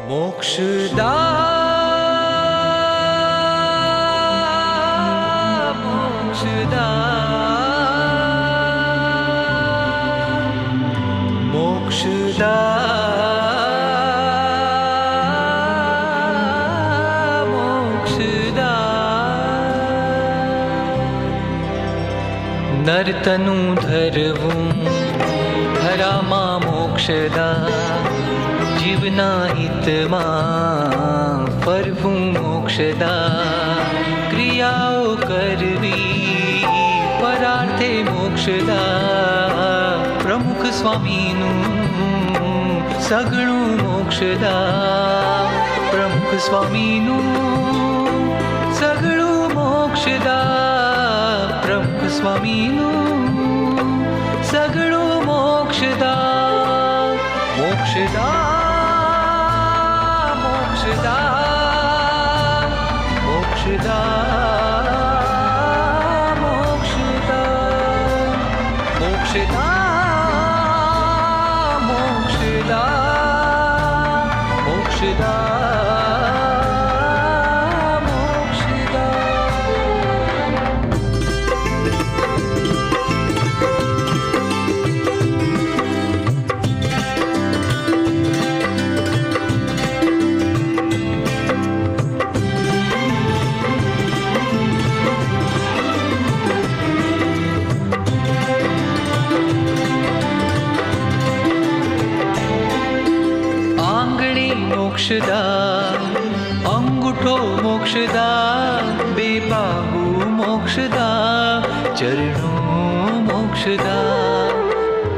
मोक्षदा मोक्षदा मोक्षदा मोक्षदा नर्तनु धरवुं धरामा मोक्षदा जीवना હિતમાં ફરવું મોક્ષદા ક્રિયાઓ કરવી પરાર્થે મોક્ષદા પ્રમુખ સ્વામીનું સગળું મોક્ષદા પ્રમુખ સ્વામીનું સગળું મોક્ષદા પ્રમુખ સ્વામીનું સગળું મોક્ષદા મોક્ષદા मोक्षदा मोक्षदा मोक्षदा मोक्षदा मोक्षदा मोक्षदा मोक्षदा अंगूठो मोक्षदा बे बाहु मोक्षदा चरणों मोक्षदा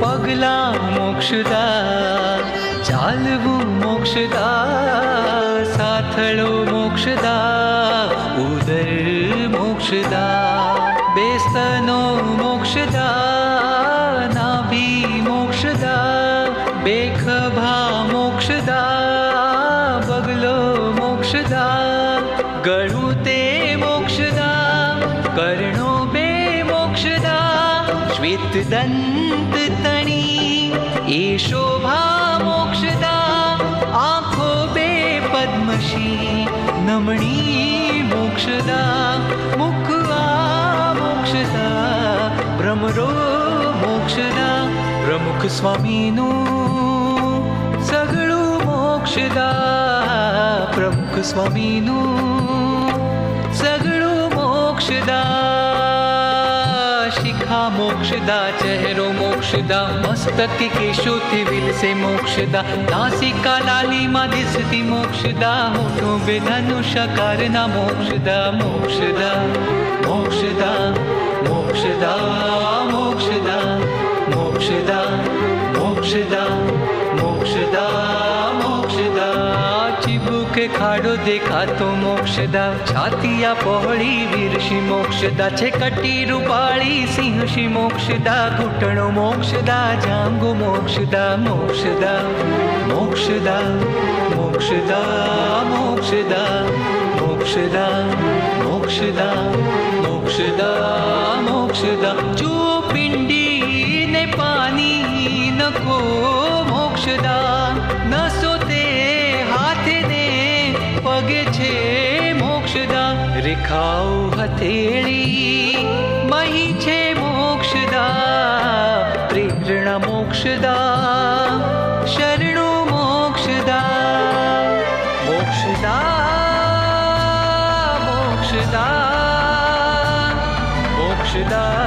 पगला मोक्षदा चालવું मोक्षदा સાથળો મોક્ષદા ઉદર મોક્ષદા બેસ્તનો મોક્ષદા નાભી મોક્ષદા બેખભા મોક્ષદા બગલો મોક્ષદા ગળું તે મોક્ષદા કર્ણો બે મોક્ષદા શ્વેત દંત તણી એ શોભા મોક્ષદા આંખો બે પદ્મશી નમણી મોક્ષદા મુખ આ મોક્ષદા ભ્રમરો મોક્ષદા પ્રમુખ સ્વામીનું સગળું મોક્ષદા પ્રમુખ સ્વામીનું સગળું મોક્ષદા શિખા મોક્ષદા ચહેરો મોક્ષદા મસ્તક કેશોથી વિલસે મોક્ષદા નાસિકા લાલીમાં દિસતી મોક્ષદા હોઠો બે ધનુષકારના મોક્ષદા મોક્ષદા મોક્ષદા મોક્ષદા મોક્ષદા મોક્ષદા મોક્ષદા મોક્ષદા મોક્ષદા ચીબુકે ખાડો દેખાતો મોક્ષદા છાતિયા પહોળી વીરશી મોક્ષદા છે કટી રૂપાળી સિંહશી મોક્ષદા ઘૂંટણો મોક્ષદા જાંગો મોક્ષદા મોક્ષદા મોક્ષદા મોક્ષદા મોક્ષદા મોક્ષદા મોક્ષદા મોક્ષદા મોક્ષદા જો પિંડી ને પાણી નકો મોક્ષદા નસો તે હાથે ને પગે છે મોક્ષદા રેખાઓ હથેળી મહી છે મોક્ષદા પ્રેરણા મોક્ષદા શરણો મોક્ષદા મોક્ષદા મોક્ષદા મોક્ષદા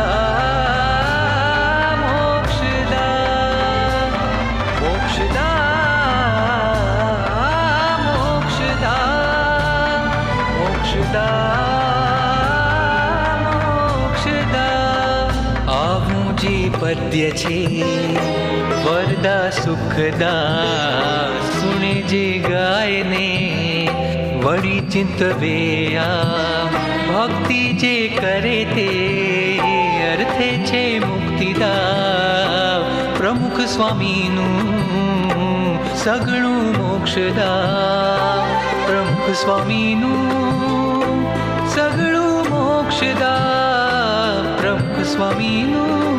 પદ્ય છે વરદા સુખદા સુણે જે ગાયને વળી ચિંતવે આ ભક્તિ જે કરે તે અર્થે છે મુક્તિદા પ્રમુખ સ્વામીનું સગળું મોક્ષદા પ્રમુખ સ્વામીનું સગળું મોક્ષદા પ્રમુખ સ્વામીનું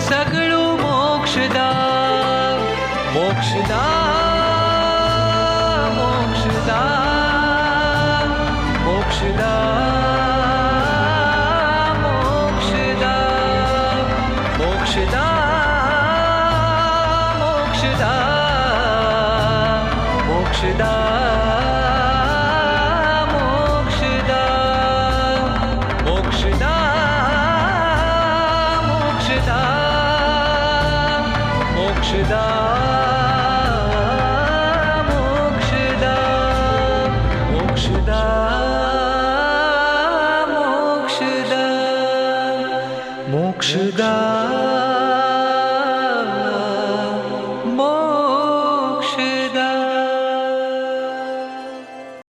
સગળું મોક્ષદા મોક્ષદા मोक्षदा मोक्षदा मोक्षदा मोक्षदा मोक्षदा मोक्षदा मोक्षदा मोक्षदा